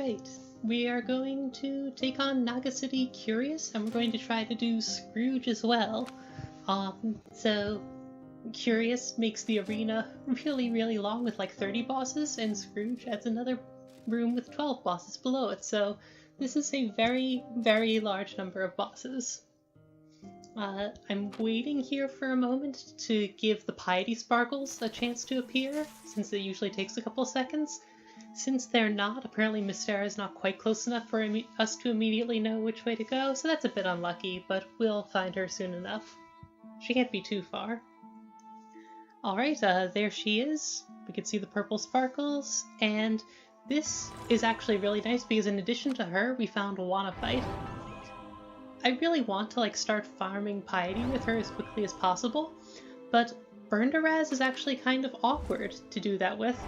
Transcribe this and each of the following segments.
Alright, we are going to take on Naga City Curious, and we're going to try to do Scrooge as well. So Curious makes the arena really long with like 30 bosses, and Scrooge adds another room with 12 bosses below it, so this is a very large number of bosses. I'm waiting here for a moment to give the Piety Sparkles a chance to appear, since it usually takes a couple seconds. Since they're not, apparently Mystera is not quite close enough for us to immediately know which way to go, so that's a bit unlucky, but we'll find her soon enough. She can't be too far. Alright, there she is. We can see the purple sparkles, and this is actually really nice because in addition to her, we found Wannafight. I really want to start farming Piety with her as quickly as possible, but Burndaraz is actually kind of awkward to do that with.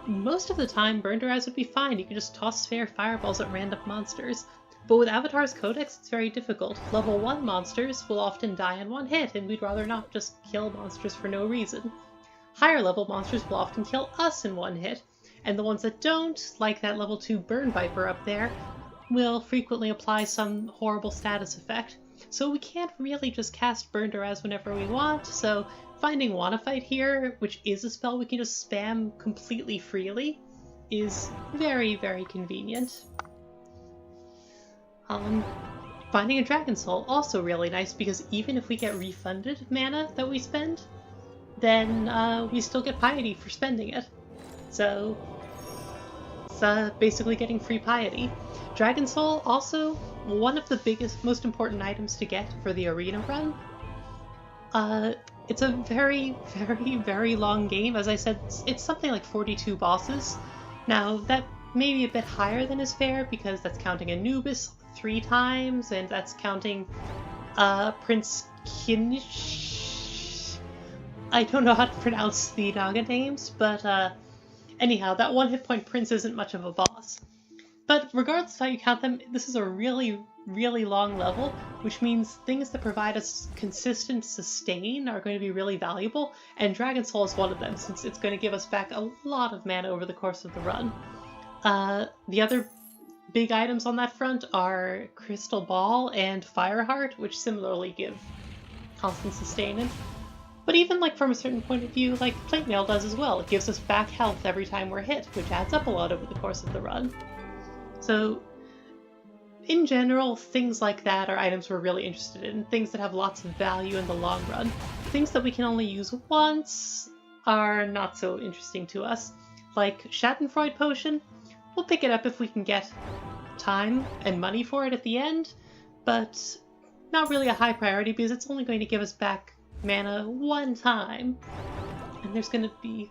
Most of the time, Burndaraz would be fine, you can just toss spare fireballs at random monsters. But with Avatar's Codex, it's very difficult. Level 1 monsters will often die in one hit, and we'd rather not just kill monsters for no reason. Higher level monsters will often kill us in one hit, and the ones that don't, like that level 2 Burn Viper up there, will frequently apply some horrible status effect. So we can't really just cast Burndaraz whenever we want, so finding Wannafight here, which is a spell we can just spam completely freely, is very convenient. Finding a Dragon Soul, also really nice, because even if we get refunded mana that we spend, then we still get Piety for spending it. So it's basically getting free Piety. Dragon Soul, also one of the most important items to get for the arena run. It's a very long game. As I said, it's something like 42 bosses. Now, that may be a bit higher than is fair, because that's counting Anubis 3 times, and that's counting Prince Kinish. I don't know how to pronounce the Naga names, but anyhow, that 1 hit point prince isn't much of a boss. But regardless of how you count them, this is a really long level, which means things that provide us consistent sustain are going to be really valuable, and Dragon Soul is one of them, since it's going to give us back a lot of mana over the course of the run. The other big items on that front are Crystal Ball and Fireheart, which similarly give constant sustain. But even from a certain point of view, Plate Mail does as well. It gives us back health every time we're hit, which adds up a lot over the course of the run. So, in general, things like that are items we're really interested in, things that have lots of value in the long run. Things that we can only use once are not so interesting to us. Like Schadenfreude Potion, we'll pick it up if we can get time and money for it at the end, but not really a high priority because it's only going to give us back mana one time. And that's going to be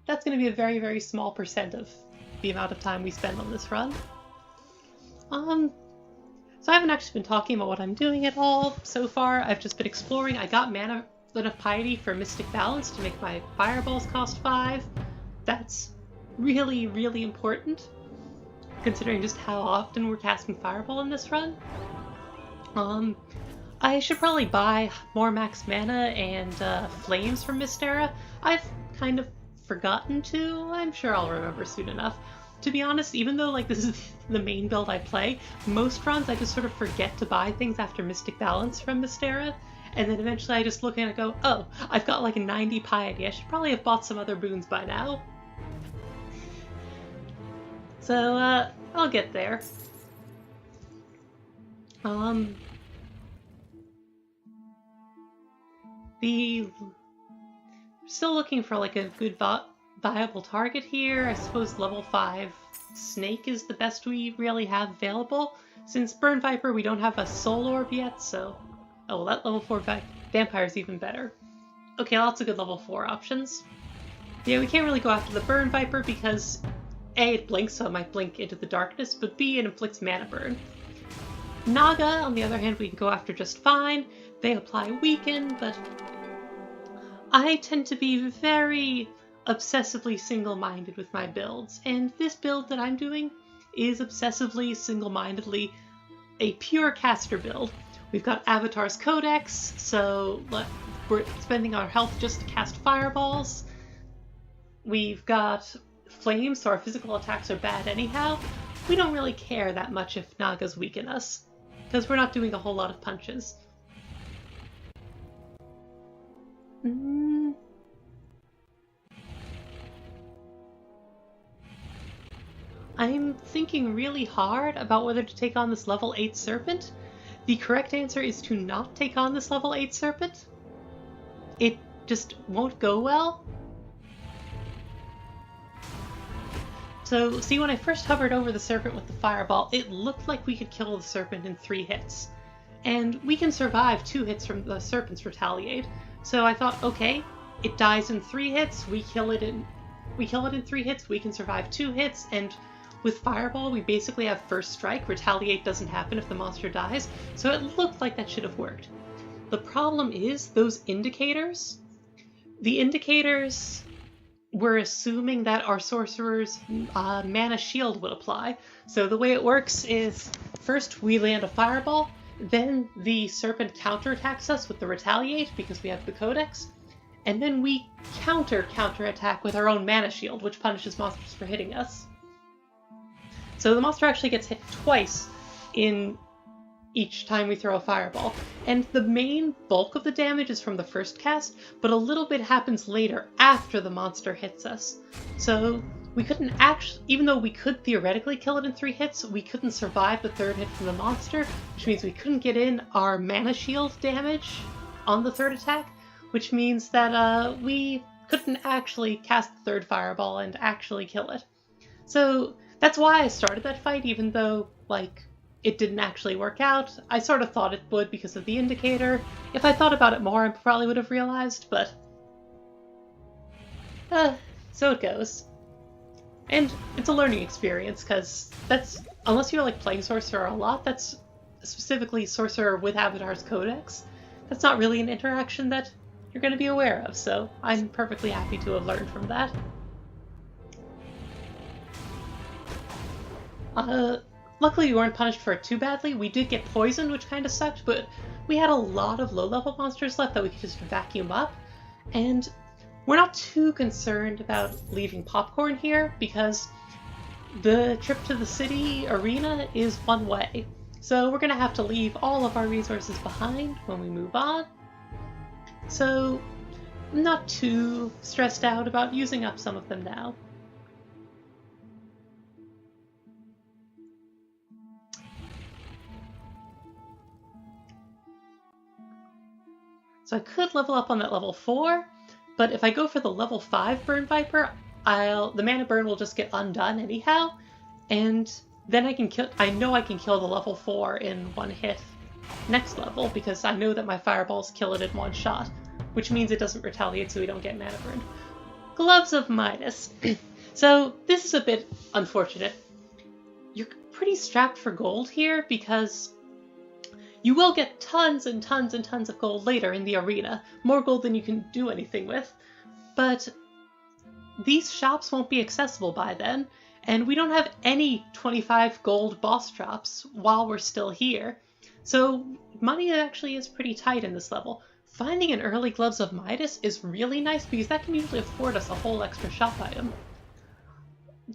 a very small percent of the amount of time we spend on this run. So I haven't actually been talking about what I'm doing at all so far. I've just been exploring. I got mana enough Piety for Mystic Balance to make my fireballs cost 5. That's really important, considering just how often we're casting Fireball in this run. I should probably buy more max mana and flames from Mystera. I've kind of forgotten to. I'm sure I'll remember soon enough. To be honest, even though this is the main build I play, most runs I just sort of forget to buy things after Mystic Balance from Mystera, and then eventually I just look at it and go, oh, I've got 90 Piety, I should probably have bought some other boons by now. So, I'll get there. Still looking for a good viable target here. I suppose level 5 Snake is the best we really have available. Since Burn Viper we don't have a Soul Orb yet, so... Oh, that level 4 Vampire is even better. Okay, lots of good level 4 options. Yeah, we can't really go after the Burn Viper because A, it blinks, so it might blink into the darkness, but B, it inflicts mana burn. Naga, on the other hand, we can go after just fine. They apply Weaken, but I tend to be very obsessively single-minded with my builds, and this build that I'm doing is obsessively, single-mindedly a pure caster build. We've got Avatar's Codex, so we're spending our health just to cast fireballs. We've got flames, so our physical attacks are bad anyhow, we don't really care that much if Nagas weaken us, because we're not doing a whole lot of punches. I'm thinking really hard about whether to take on this level 8 serpent. The correct answer is to not take on this level 8 serpent. It just won't go well. So, see, when I first hovered over the serpent with the fireball, it looked like we could kill the serpent in 3 hits. And we can survive 2 hits from the serpent's retaliate. So I thought, okay, it dies in 3 hits, we kill it in 3 hits, we can survive 2 hits, and with fireball we basically have first strike. Retaliate doesn't happen if the monster dies, so it looked like that should have worked. The problem is those indicators. The indicators were assuming that our sorcerer's mana shield would apply. So the way it works is, first we land a fireball, then the serpent counterattacks us with the retaliate because we have the codex, and then we counterattack with our own mana shield, which punishes monsters for hitting us. So the monster actually gets hit twice in each time we throw a fireball, and the main bulk of the damage is from the first cast, but a little bit happens later after the monster hits us. So we couldn't actually, even though we could theoretically kill it in 3 hits, we couldn't survive the 3rd hit from the monster, which means we couldn't get in our mana shield damage on the 3rd attack, which means that we couldn't actually cast the 3rd fireball and actually kill it. So that's why I started that fight, even though, like, it didn't actually work out. I sort of thought it would because of the indicator. If I thought about it more, I probably would have realized, but so it goes. And it's a learning experience, because that's, unless you're like playing Sorcerer a lot, that's specifically Sorcerer with Avatar's Codex, that's not really an interaction that you're going to be aware of, so I'm perfectly happy to have learned from that. Luckily we weren't punished for it too badly. We did get poisoned, which kind of sucked, but we had a lot of low-level monsters left that we could just vacuum up, and we're not too concerned about leaving popcorn here, because the trip to the city arena is one way. So we're going to have to leave all of our resources behind when we move on. So I'm not too stressed out about using up some of them now. So I could level up on that level 4, but if I go for the level 5 Burn Viper, the mana burn will just get undone anyhow, and then I know I can kill the level 4 in 1 hit next level, because I know that my fireballs kill it in 1 shot, which means it doesn't retaliate so we don't get mana burned. Gloves of Midas. So this is a bit unfortunate. You're pretty strapped for gold here, because you will get tons and tons and tons of gold later in the arena, more gold than you can do anything with, but these shops won't be accessible by then, and we don't have any 25 gold boss drops while we're still here, so money actually is pretty tight in this level. Finding an early Gloves of Midas is really nice because that can usually afford us a whole extra shop item.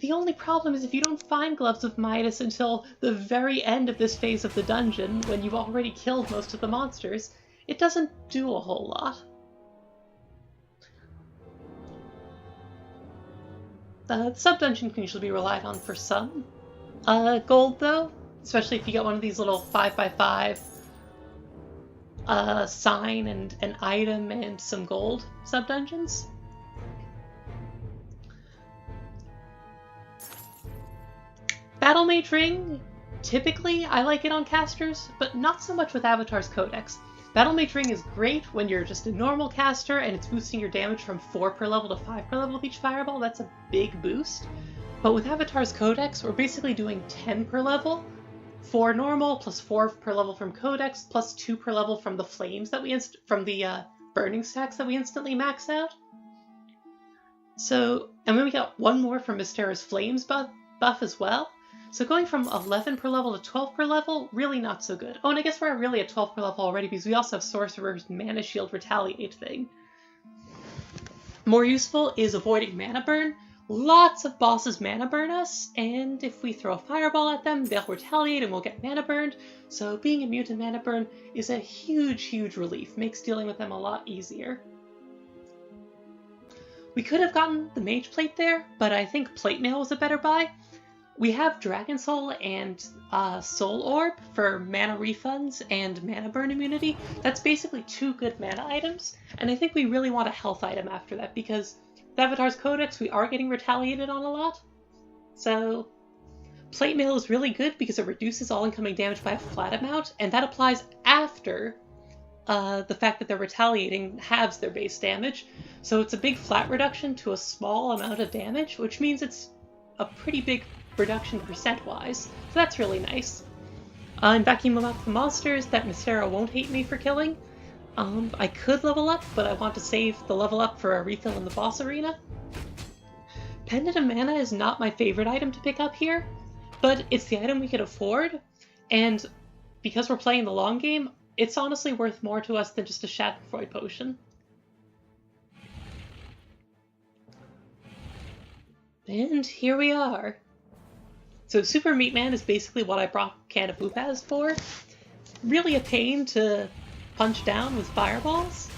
The only problem is if you don't find Gloves of Midas until the very end of this phase of the dungeon, when you've already killed most of the monsters, it doesn't do a whole lot. The sub-dungeon can usually be relied on for some gold, though, especially if you get one of these little 5x5 sign and an item and some gold sub-dungeons. Battle Mage Ring, typically I like it on casters, but not so much with Avatar's Codex. Battle Mage Ring is great when you're just a normal caster and it's boosting your damage from 4 per level to 5 per level with each fireball. That's a big boost. But with Avatar's Codex, we're basically doing 10 per level, 4 normal, plus 4 per level from Codex, plus 2 per level from the flames that from the burning stacks that we instantly max out. So, and then we got 1 more from Mystera's Flames buff as well. So going from 11 per level to 12 per level, really not so good. Oh, and I guess we're really at 12 per level already because we also have Sorcerer's Mana Shield Retaliate thing. More useful is avoiding mana burn. lots of bosses mana burn us, and if we throw a fireball at them, they'll retaliate and we'll get mana burned. So being immune to mana burn is a huge, huge relief. Makes dealing with them a lot easier. We could have gotten the Mage Plate there, but I think Plate Mail was a better buy. We have Dragon Soul and Soul Orb for mana refunds and mana burn immunity. That's basically 2 good mana items, and I think we really want a health item after that, because with Avatar's Codex we are getting retaliated on a lot. So Plate Mail is really good because it reduces all incoming damage by a flat amount, and that applies after the fact that they're retaliating halves their base damage. So it's a big flat reduction to a small amount of damage, which means it's a pretty big reduction percent-wise. So that's really nice. In Vacuum Up the monsters that Mystera won't hate me for killing. I could level up, but I want to save the level up for a refill in the boss arena. Pendant of Mana is not my favorite item to pick up here, but it's the item we could afford, and because we're playing the long game, it's honestly worth more to us than just a Schadenfreude potion. And here we are. So Super Meat Man is basically what I brought Can of Whoopaz for. Really a pain to punch down with fireballs,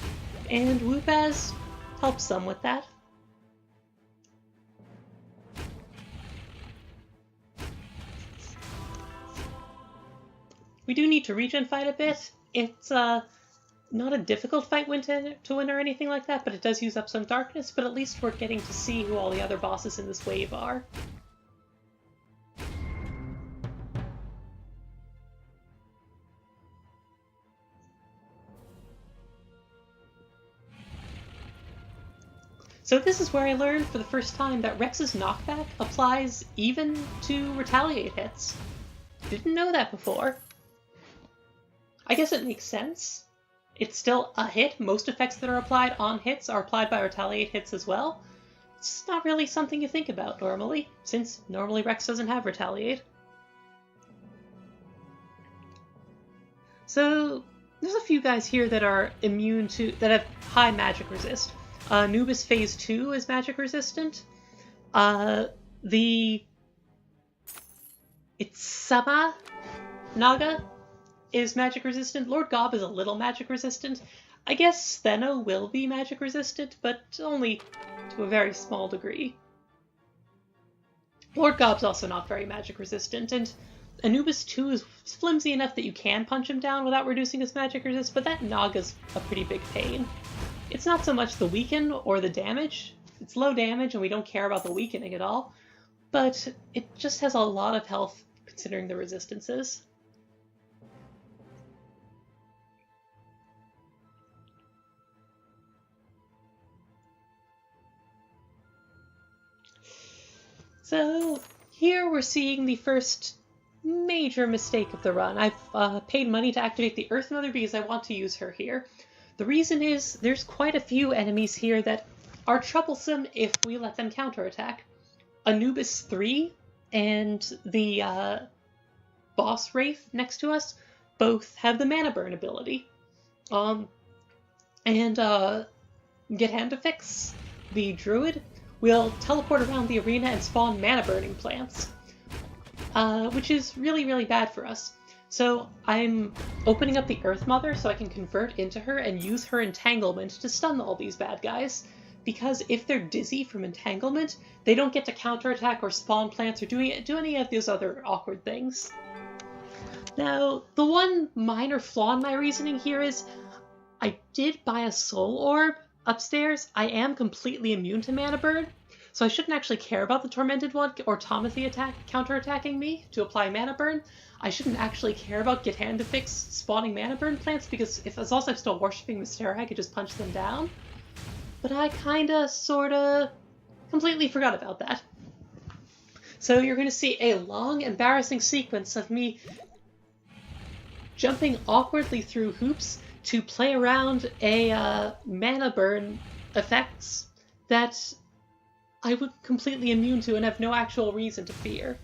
and Whoopaz helps some with that. We do need to regen fight a bit. It's not a difficult fight to win or anything like that, but it does use up some darkness, but at least we're getting to see who all the other bosses in this wave are. So this is where I learned for the first time that Rex's knockback applies even to retaliate hits. Didn't know that before. I guess it makes sense. It's still a hit. Most effects that are applied on hits are applied by retaliate hits as well. It's not really something you think about normally, since normally Rex doesn't have retaliate. So there's a few guys here that are immune to, that have high magic resist. Anubis Phase 2 is magic resistant. The Itsama Naga is magic resistant. Lord Gob is a little magic resistant. I guess Stheno will be magic resistant, but only to a very small degree. Lord Gob's also not very magic resistant, and Anubis 2 is flimsy enough that you can punch him down without reducing his magic resist, but that Naga's a pretty big pain. It's not so much the weaken or the damage. It's low damage and we don't care about the weakening at all, but it just has a lot of health considering the resistances. So here we're seeing the first major mistake of the run. I've paid money to activate the Earth Mother because I want to use her here. The reason is there's quite a few enemies here that are troublesome if we let them counterattack. Anubis 3 and the boss Wraith next to us both have the mana burn ability. Get Hand to Fix, the Druid, will teleport around the arena and spawn mana burning plants, which is really, really bad for us. So I'm opening up the Earth Mother so I can convert into her and use her entanglement to stun all these bad guys, because if they're dizzy from entanglement, they don't get to counterattack or spawn plants or do any of those other awkward things. Now, the one minor flaw in my reasoning here is I did buy a Soul Orb upstairs. I am completely immune to mana burn, so I shouldn't actually care about the Tormented One or Tomothy counterattacking me to apply mana burn. I shouldn't actually care about Get Hand to Fix spawning mana burn plants, because as long as I'm still worshipping Mystera, I could just punch them down. But I kinda, sorta, completely forgot about that. So you're gonna see a long, embarrassing sequence of me jumping awkwardly through hoops to play around a mana burn effects that I would completely immune to and have no actual reason to fear.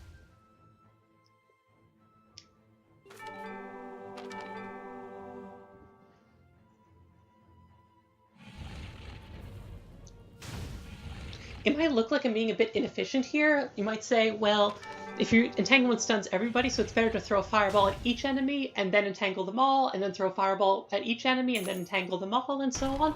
it might look like I'm being a bit inefficient here. You might say, well, if your entanglement stuns everybody, so it's better to throw a fireball at each enemy and then entangle them all, and then throw a fireball at each enemy and then entangle them all, and so on.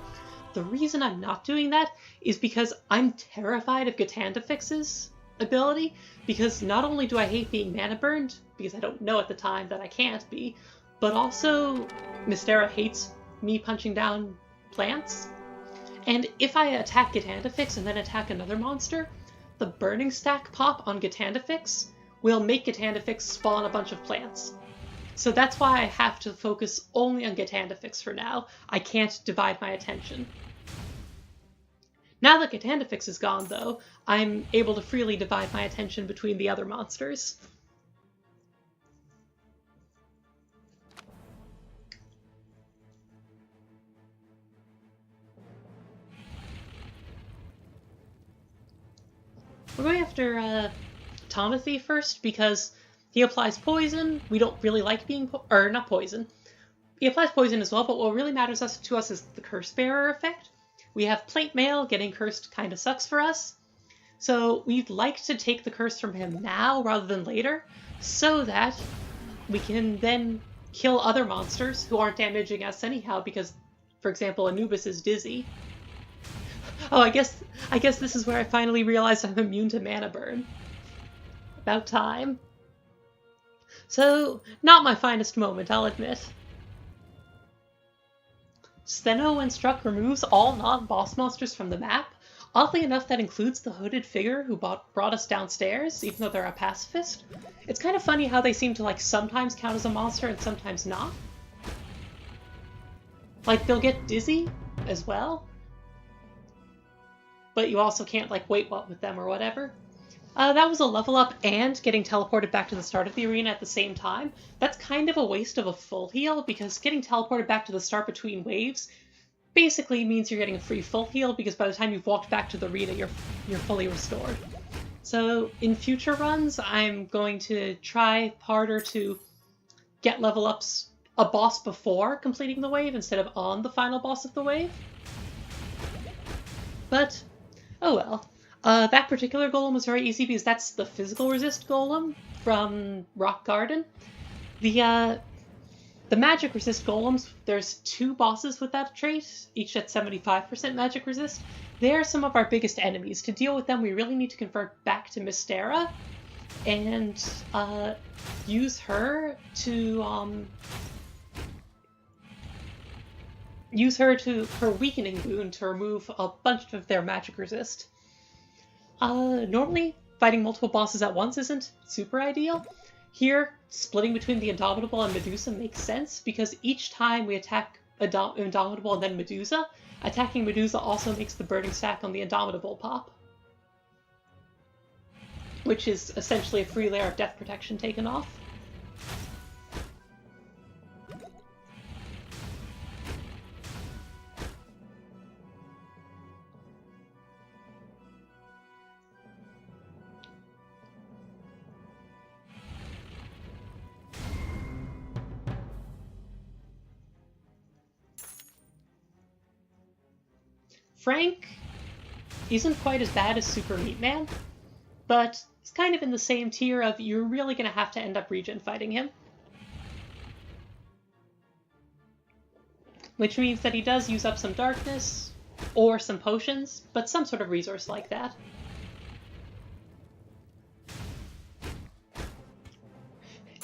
The reason I'm not doing that is because I'm terrified of Gatandafix's ability, because not only do I hate being mana burned, because I don't know at the time that I can't be, but also Mystera hates me punching down plants. And if I attack Gatandafix and then attack another monster, the Burning Stack pop on Gatandafix will make Gatandafix spawn a bunch of plants. So that's why I have to focus only on Gatandafix for now. I can't divide my attention. Now that Gatandafix is gone, though, I'm able to freely divide my attention between the other monsters. We're going after Tomothy first, because he applies poison. We don't really like being not poison. He applies poison as well, but what really matters to us is the Curse Bearer effect. We have Plate Mail, getting cursed kind of sucks for us. So we'd like to take the curse from him now rather than later, so that we can then kill other monsters who aren't damaging us anyhow, because, for example, Anubis is dizzy. Oh, I guess this is where I finally realized I'm immune to mana burn. About time. So, not my finest moment, I'll admit. Steno, when struck, removes all non-boss monsters from the map. Oddly enough, that includes the hooded figure who brought us downstairs, even though they're a pacifist. It's kind of funny how they seem to, like, sometimes count as a monster and sometimes not. Like, they'll get dizzy as well, but you also can't, like, wait what with them or whatever. That was a level up and getting teleported back to the start of the arena at the same time. That's kind of a waste of a full heal, because getting teleported back to the start between waves basically means you're getting a free full heal, because by the time you've walked back to the arena, you're fully restored. So in future runs, I'm going to try harder to get level ups a boss before completing the wave instead of on the final boss of the wave. But, oh well. That particular golem was very easy because that's the physical resist golem from Rock Garden. The magic resist golems, there's 2 bosses with that trait, each at 75% magic resist. They are some of our biggest enemies. To deal with them, we really need to convert back to Mystera and use her to her weakening boon to remove a bunch of their magic resist. Normally, fighting multiple bosses at once isn't super ideal. Here, splitting between the Indomitable and Medusa makes sense, because each time we attack Indomitable and then Medusa, attacking Medusa also makes the Burning Stack on the Indomitable pop, which is essentially a free layer of death protection taken off. Frank isn't quite as bad as Super Meat Man, but it's kind of in the same tier of you're really going to have to end up regen fighting him. Which means that he does use up some darkness, or some potions, but some sort of resource like that.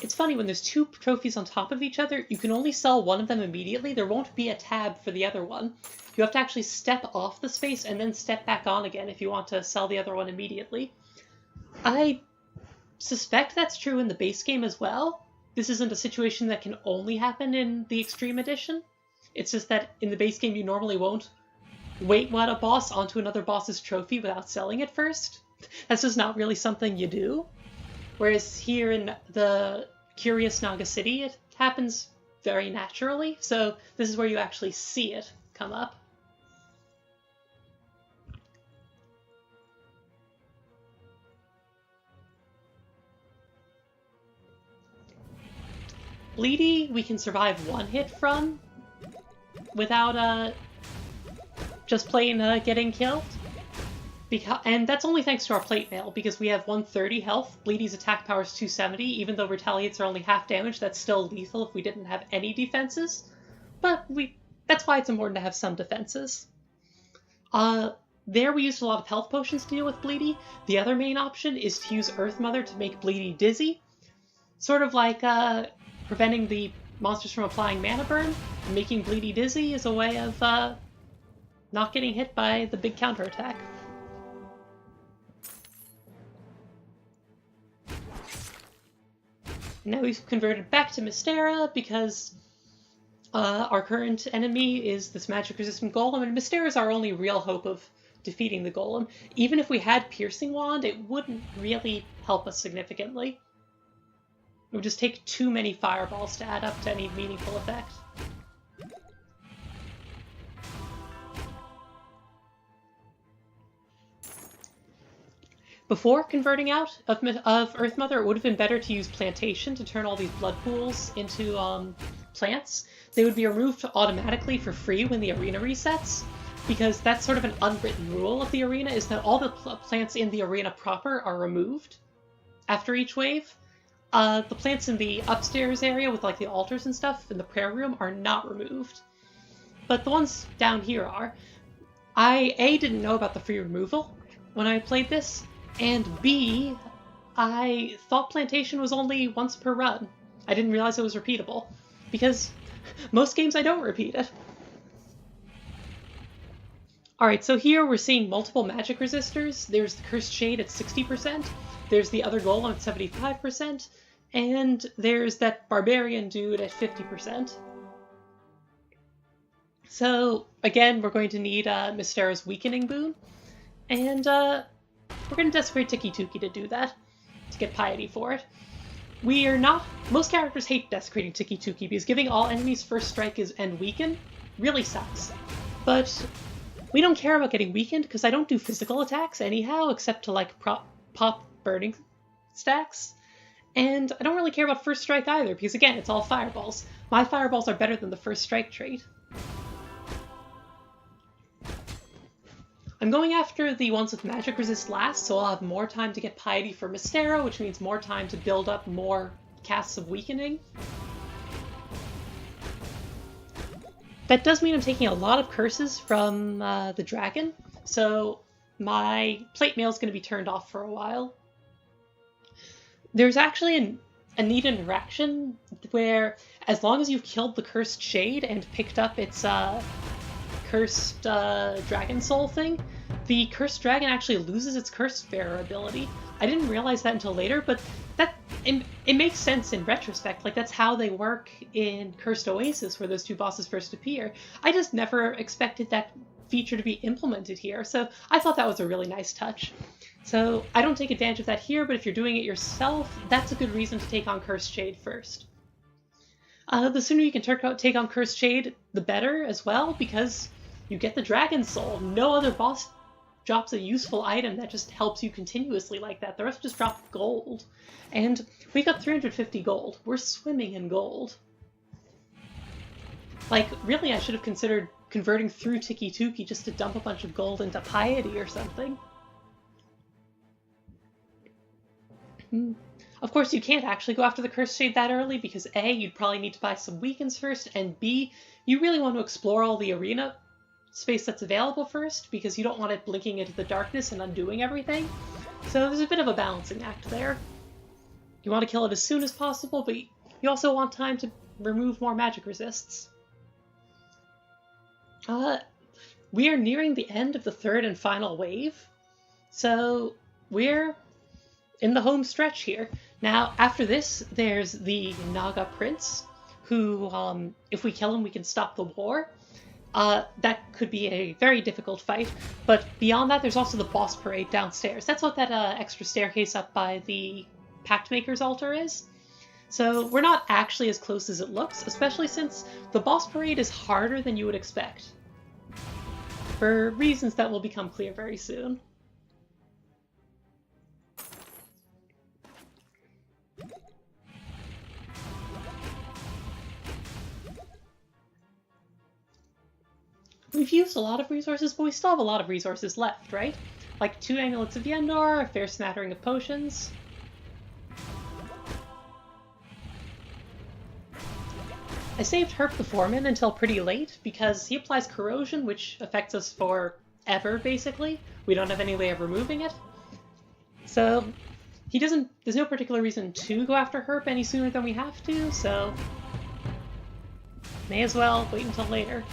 It's funny, when there's 2 trophies on top of each other, you can only sell one of them immediately. There won't be a tab for the other one. You have to actually step off the space and then step back on again if you want to sell the other one immediately. I suspect that's true in the base game as well. This isn't a situation that can only happen in the Extreme Edition. It's just that in the base game you normally won't wait one a boss onto another boss's trophy without selling it first. That's just not really something you do. Whereas here in the Curious Naga City, it happens very naturally, so this is where you actually see it come up. Bleedy, we can survive 1 hit from without just plain getting killed. And that's only thanks to our plate mail, because we have 130 health, Bleedy's attack power is 270, even though retaliates are only half damage, that's still lethal if we didn't have any defenses. But that's why it's important to have some defenses. There we used a lot of health potions to deal with Bleedy. The other main option is to use Earth Mother to make Bleedy dizzy. Sort of like preventing the monsters from applying mana burn. Making Bleedy dizzy is a way of not getting hit by the big counterattack. Now we've converted back to Mystera because our current enemy is this magic-resistant golem, and Mystera is our only real hope of defeating the golem. Even if we had Piercing Wand, it wouldn't really help us significantly. It would just take too many fireballs to add up to any meaningful effect. Before converting out of Earth Mother, it would have been better to use Plantation to turn all these blood pools into plants. They would be removed automatically for free when the arena resets, because that's sort of an unwritten rule of the arena, is that all the plants in the arena proper are removed after each wave. The plants in the upstairs area with like the altars and stuff in the prayer room are not removed. But the ones down here are. I, A, didn't know about the free removal when I played this, and B, I thought Plantation was only once per run. I didn't realize it was repeatable, because most games I don't repeat it. Alright, so here we're seeing multiple magic resistors. There's the Cursed Shade at 60%, there's the other golem at 75%, and there's that barbarian dude at 50%. So, again, we're going to need Mystera's Weakening Boon, and we're going to Desecrate Tiki-Tuki to do that, to get Piety for it. We are not... Most characters hate Desecrating Tiki-Tuki because giving all enemies first strike and weaken really sucks. But we don't care about getting weakened because I don't do physical attacks anyhow, except to like pop burning stacks. And I don't really care about first strike either because again, it's all fireballs. My fireballs are better than the first strike trait. I'm going after the ones with magic resist last, so I'll have more time to get Piety for Mystera, which means more time to build up more casts of weakening. That does mean I'm taking a lot of curses from the dragon, so my plate mail is going to be turned off for a while. There's actually a neat interaction where, as long as you've killed the Cursed Shade and picked up its Cursed Dragon Soul thing, the Cursed Dragon actually loses its Cursed Bearer ability. I didn't realize that until later, but it makes sense in retrospect. Like, that's how they work in Cursed Oasis, where those two bosses first appear. I just never expected that feature to be implemented here, so I thought that was a really nice touch. So I don't take advantage of that here, but if you're doing it yourself, that's a good reason to take on Cursed Shade first. The sooner you can take on Cursed Shade, the better as well, because you get the Dragon Soul. No other boss drops a useful item that just helps you continuously like that. The rest just drop gold. And we got 350 gold. We're swimming in gold. Like, really, I should have considered converting through Tiki-Tuki just to dump a bunch of gold into Piety or something. Of course, you can't actually go after the Cursed Shade that early because A, you'd probably need to buy some weakens first, and B, you really want to explore all the arena space that's available first because you don't want it blinking into the darkness and undoing everything. So there's a bit of a balancing act there. You want to kill it as soon as possible, but you also want time to remove more magic resists. We are nearing the end of the third and final wave, so we're in the home stretch here. Now, after this, there's the Naga Prince, who, if we kill him, we can stop the war. That could be a very difficult fight, but beyond that, there's also the boss parade downstairs. That's what that extra staircase up by the Pact Maker's altar is. So we're not actually as close as it looks, especially since the boss parade is harder than you would expect, for reasons that will become clear very soon. We've used a lot of resources, but we still have a lot of resources left, right? like 2 amulets of Yendor, a fair smattering of potions. I saved Herp the Foreman until pretty late because he applies corrosion, which affects us forever, basically. We don't have any way of removing it. So there's no particular reason to go after Herp any sooner than we have to, so may as well wait until later.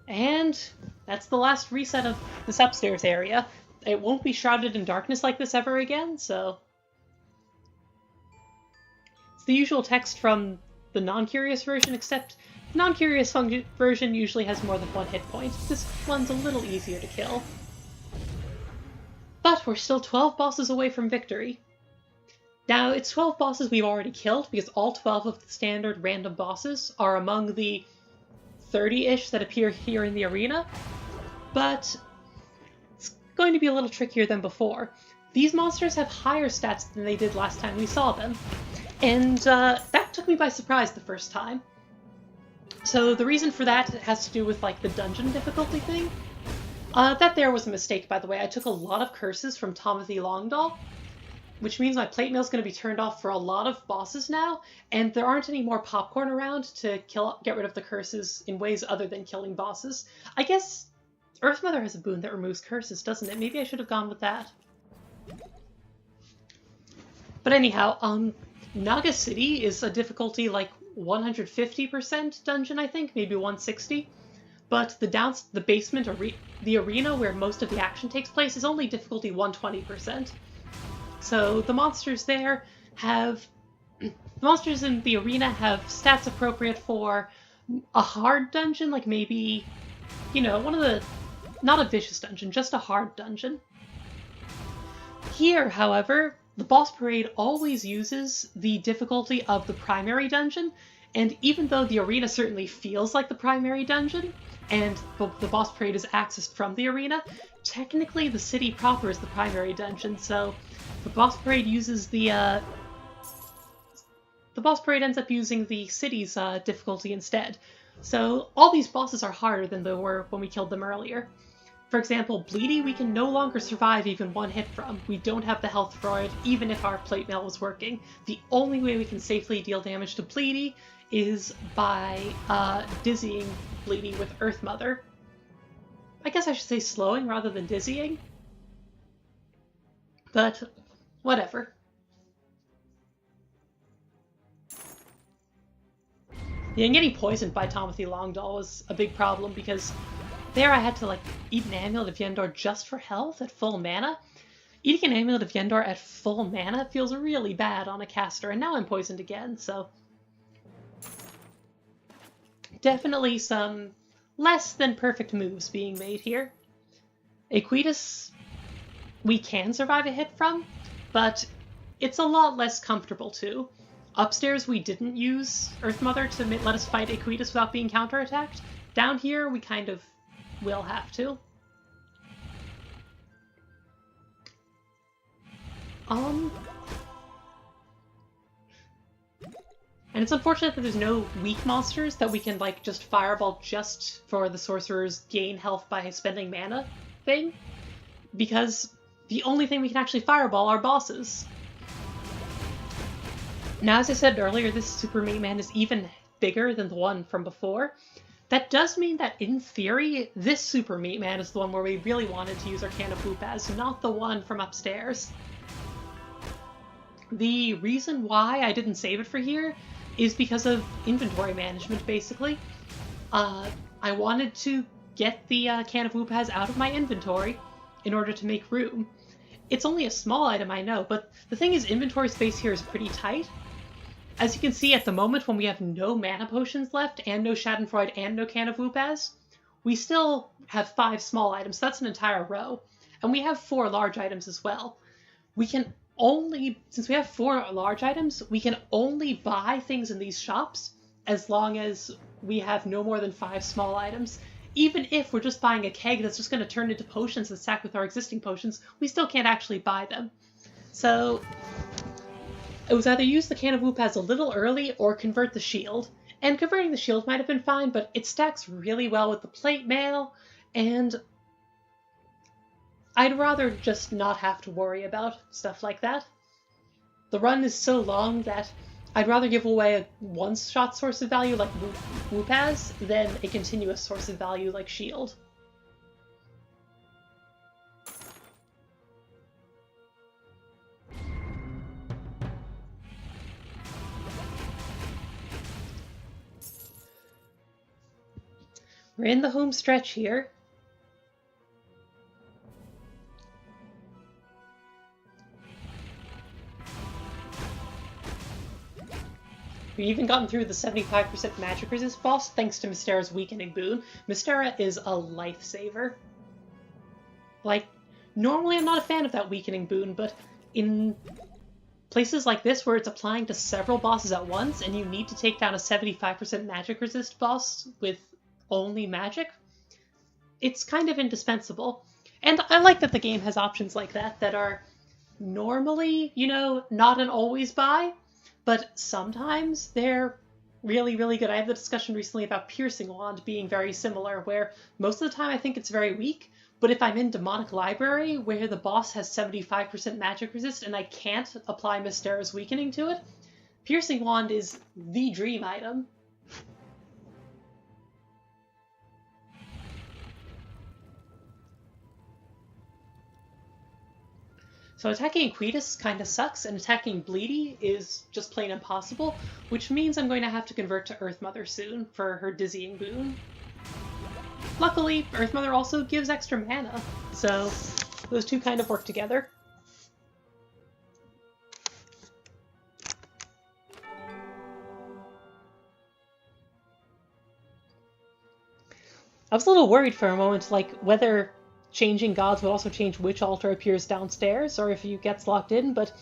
And that's the last reset of this upstairs area. It won't be shrouded in darkness like this ever again, so it's the usual text from the non-curious version, except the non-curious version usually has more than 1 hit point. This one's a little easier to kill. But we're still 12 bosses away from victory. Now, it's 12 bosses we've already killed, because all 12 of the standard random bosses are among the 30-ish that appear here in the arena, but it's going to be a little trickier than before. These monsters have higher stats than they did last time we saw them, and that took me by surprise the first time. So the reason for that has to do with, like, the dungeon difficulty thing. That there was a mistake, by the way. I took a lot of curses from Timothy Longdoll, which means my plate mail's going to be turned off for a lot of bosses now, and there aren't any more popcorn around to get rid of the curses in ways other than killing bosses. I guess Earth Mother has a boon that removes curses, doesn't it? Maybe I should have gone with that. But anyhow, Naga City is a difficulty like 150% dungeon, I think, maybe 160. But the basement, the arena where most of the action takes place, is only difficulty 120%. So the monsters there have... The monsters in the arena have stats appropriate for a hard dungeon, like maybe, you know, one of the... Not a vicious dungeon, just a hard dungeon. Here, however, the boss parade always uses the difficulty of the primary dungeon, and even though the arena certainly feels like the primary dungeon, and the boss parade is accessed from the arena, technically the city proper is the primary dungeon, so the boss parade uses the boss parade ends up using the city's difficulty instead. So all these bosses are harder than they were when we killed them earlier. For example, Bleedy we can no longer survive even 1 hit from. We don't have the health for it, even if our plate mail was working. The only way we can safely deal damage to Bleedy is by dizzying Bleedy with Earth Mother. I guess I should say slowing rather than dizzying. But whatever. Yeah, and getting poisoned by Timothy Longdoll was a big problem because there I had to, like, eat an Amulet of Yendor just for health at full mana. Eating an Amulet of Yendor at full mana feels really bad on a caster, and now I'm poisoned again, so... Definitely some less than perfect moves being made here. Aequitas we can survive a hit from, but it's a lot less comfortable too. Upstairs we didn't use Earth Mother to let us fight Aequitas without being counterattacked. Down here we kind of will have to. And it's unfortunate that there's no weak monsters that we can, like, just fireball just for the sorcerer's gain health by spending mana thing, because the only thing we can actually fireball are bosses. Now, as I said earlier, this Super Meat Man is even bigger than the one from before. That does mean that, in theory, this Super Meat Man is the one where we really wanted to use our Can of Whoop as, not the one from upstairs. The reason why I didn't save it for here is because of inventory management, basically. I wanted to get the Can of Whoopaz out of my inventory in order to make room. It's only a small item, I know, but the thing is, inventory space here is pretty tight. As you can see, at the moment, when we have no mana potions left, and no Schadenfreude, and no Can of Whoopaz, we still have 5 small items. So that's an entire row. And we have 4 large items as well. We can only, since we have 4 large items, we can only buy things in these shops as long as we have no more than 5 small items. Even if we're just buying a keg that's just going to turn into potions and stack with our existing potions, we still can't actually buy them. So it was either use the Can of Whoopaz a little early or convert the shield. And converting the shield might have been fine, but it stacks really well with the plate mail, And I'd rather just not have to worry about stuff like that. The run is so long that I'd rather give away a one-shot source of value like Whoop has than a continuous source of value like Shield. We're in the home stretch here. We've even gotten through the 75% magic resist boss thanks to Mystera's weakening boon. Mystera is a lifesaver. Like, normally I'm not a fan of that weakening boon, but in places like this where it's applying to several bosses at once and you need to take down a 75% magic resist boss with only magic, it's kind of indispensable. And I like that the game has options like that that are normally, you know, not an always buy, but sometimes they're really, really good. I had the discussion recently about Piercing Wand being very similar, where most of the time I think it's very weak, but if I'm in Demonic Library, where the boss has 75% magic resist and I can't apply Mystera's weakening to it, Piercing Wand is the dream item. So attacking Aquidus kind of sucks, and attacking Bleedy is just plain impossible, which means I'm going to have to convert to Earth Mother soon for her dizzying boon. Luckily, Earth Mother also gives extra mana, so those two kind of work together. I was a little worried for a moment, like, whether changing gods would also change which altar appears downstairs, or if you gets locked in, but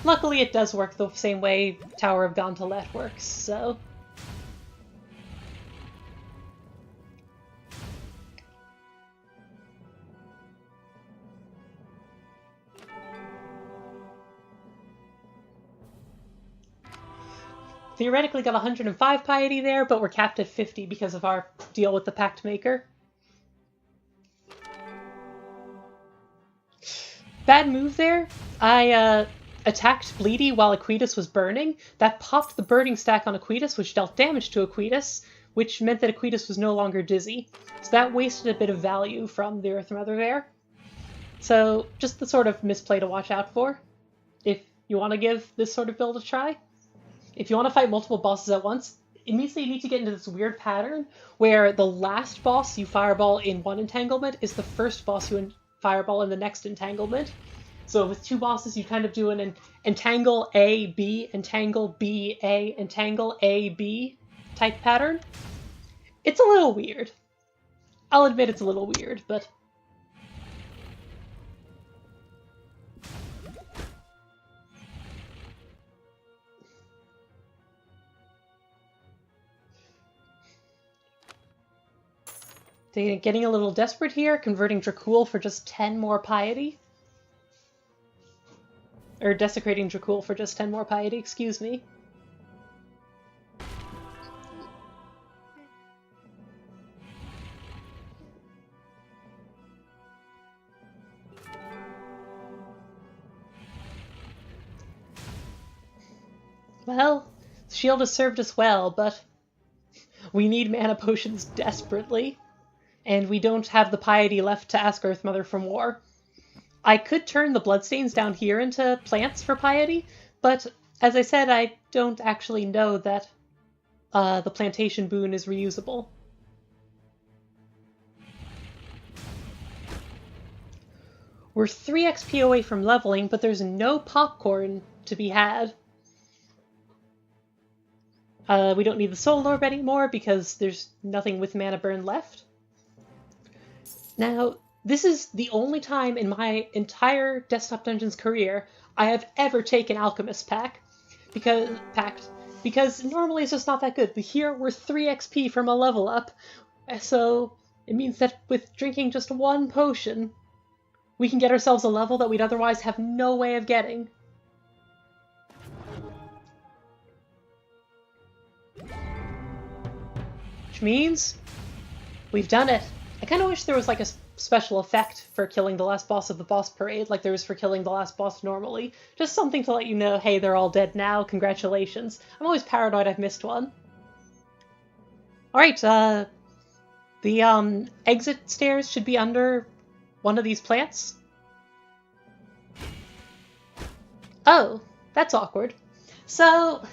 luckily it does work the same way Tower of Gauntlet works, so... Theoretically got 105 piety there, but we're capped at 50 because of our deal with the Pact Maker. Bad move there. I attacked Bleedy while Aquidus was burning. That popped the burning stack on Aquidus, which dealt damage to Aquidus, which meant that Aquidus was no longer dizzy. So that wasted a bit of value from the Earth Mother there. So just the sort of misplay to watch out for, if you want to give this sort of build a try. If you want to fight multiple bosses at once, it means that you need to get into this weird pattern where the last boss you fireball in one entanglement is the first boss you fireball in the next entanglement. So with two bosses, you kind of do an entangle A, B, entangle B, A, entangle A, B type pattern. It's a little weird. I'll admit it's a little weird, but... Getting a little desperate here, converting Dracul for just 10 more piety. Or desecrating Dracul for just 10 more piety, excuse me. Well, the shield has served us well, but we need mana potions desperately. And we don't have the piety left to ask Earth Mother for more. I could turn the bloodstains down here into plants for piety, but as I said, I don't actually know that the plantation boon is reusable. We're 3 XP away from leveling, but there's no popcorn to be had. We don't need the Soul Orb anymore because there's nothing with mana burn left. Now, this is the only time in my entire Desktop Dungeons career I have ever taken Alchemist Pact, because normally it's just not that good, but here we're 3 XP from a level up, so it means that with drinking just 1 potion, we can get ourselves a level that we'd otherwise have no way of getting. Which means we've done it. kind of wish there was like a special effect for killing the last boss of the boss parade, like there was for killing the last boss normally. Just something to let you know, hey, they're all dead now, congratulations. I'm always paranoid I've missed one. Alright, the exit stairs should be under one of these plants. Oh, that's awkward. So,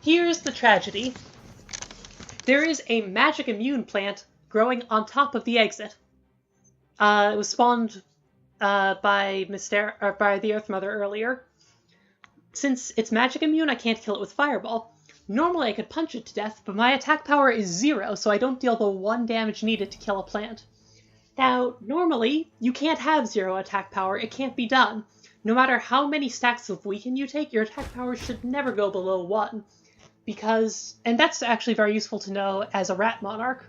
here's the tragedy. There is a magic immune plant growing on top of the exit. It was spawned by the Earth Mother earlier. Since it's magic immune, I can't kill it with Fireball. Normally I could punch it to death, but my attack power is 0, so I don't deal the 1 damage needed to kill a plant. Now, normally, you can't have 0 attack power, it can't be done. No matter how many stacks of weaken you take, your attack power should never go below 1. And that's actually very useful to know as a rat monarch.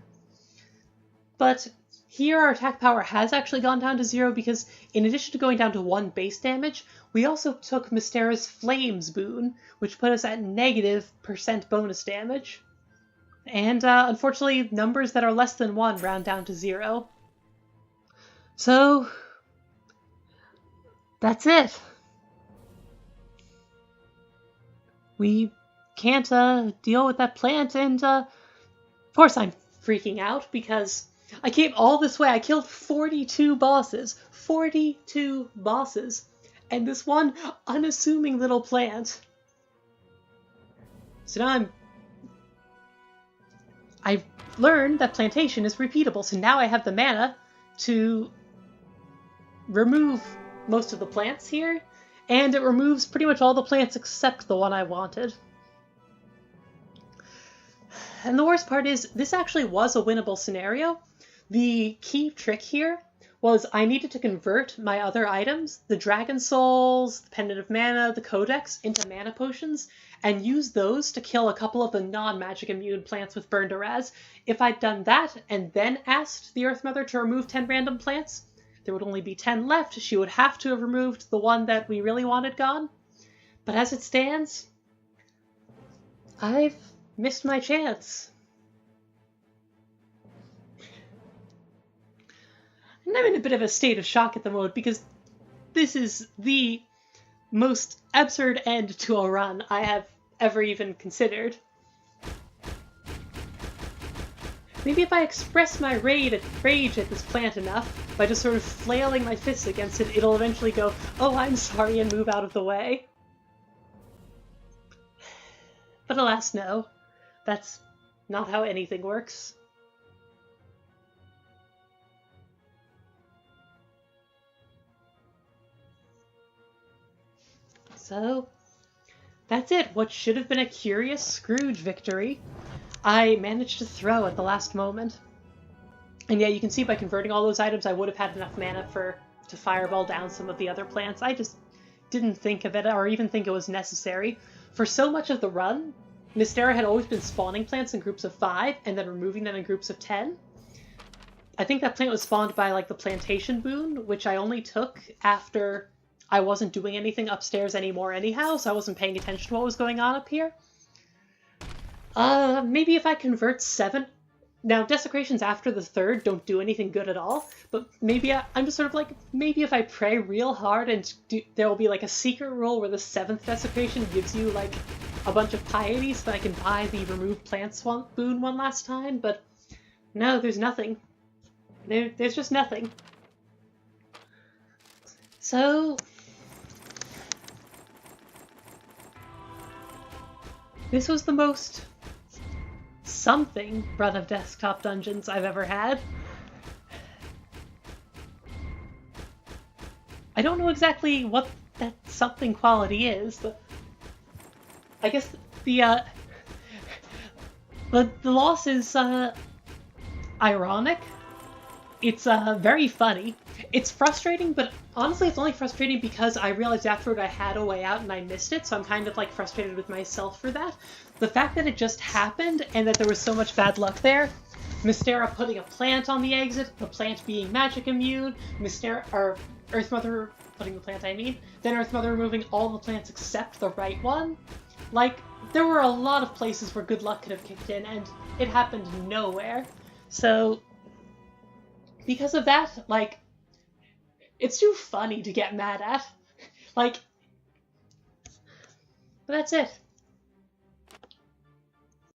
But here our attack power has actually gone down to 0 because in addition to going down to 1 base damage, we also took Mystera's Flames boon, which put us at -% bonus damage. And unfortunately, numbers that are less than 1 round down to 0. So, that's it. We can't deal with that plant, and of course I'm freaking out because I came all this way. I killed 42 bosses. 42 bosses. And this one unassuming little plant. So now I've learned that plantation is repeatable, so now I have the mana to remove most of the plants here, and it removes pretty much all the plants except the one I wanted. And the worst part is, this actually was a winnable scenario. The key trick here was I needed to convert my other items, the Dragon Souls, the Pendant of Mana, the Codex, into mana potions, and use those to kill a couple of the non-magic immune plants with Burn to Raz. If I'd done that, and then asked the Earth Mother to remove 10 random plants, there would only be 10 left. She would have to have removed the one that we really wanted gone. But as it stands, I've missed my chance. And I'm in a bit of a state of shock at the moment because this is the most absurd end to a run I have ever even considered. Maybe if I express my rage at this plant enough, by just sort of flailing my fists against it, it'll eventually go, oh, I'm sorry, and move out of the way. But alas, no. That's not how anything works. So, that's it. What should have been a Curious Scrooge victory, I managed to throw at the last moment. And yeah, you can see by converting all those items, I would have had enough mana to fireball down some of the other plants. I just didn't think of it, or even think it was necessary. For so much of the run, Mystera had always been spawning plants in groups of 5, and then removing them in groups of 10. I think that plant was spawned by, like, the Plantation boon, which I only took after I wasn't doing anything upstairs anymore anyhow, so I wasn't paying attention to what was going on up here. Maybe if I convert 7... Now, desecrations after the 3rd don't do anything good at all, but maybe I'm just sort of like, maybe if I pray real hard and there will be like a secret rule where the 7th desecration gives you like a bunch of piety so that I can buy the remove plants boon one last time, but no, there's nothing. There's just nothing. So, this was the most something run of desktop dungeons I've ever had. I don't know exactly what that something quality is, but I guess the loss is ironic. It's very funny. It's frustrating, but honestly it's only frustrating because I realized afterward I had a way out and I missed it, so I'm kind of like frustrated with myself for that. The fact that it just happened and that there was so much bad luck there, Mystera putting a plant on the exit, the plant being magic immune, Earth Mother putting the plant, then Earth Mother removing all the plants except the right one. Like, there were a lot of places where good luck could have kicked in, and it happened nowhere. So, because of that, like, it's too funny to get mad at. Like, but that's it.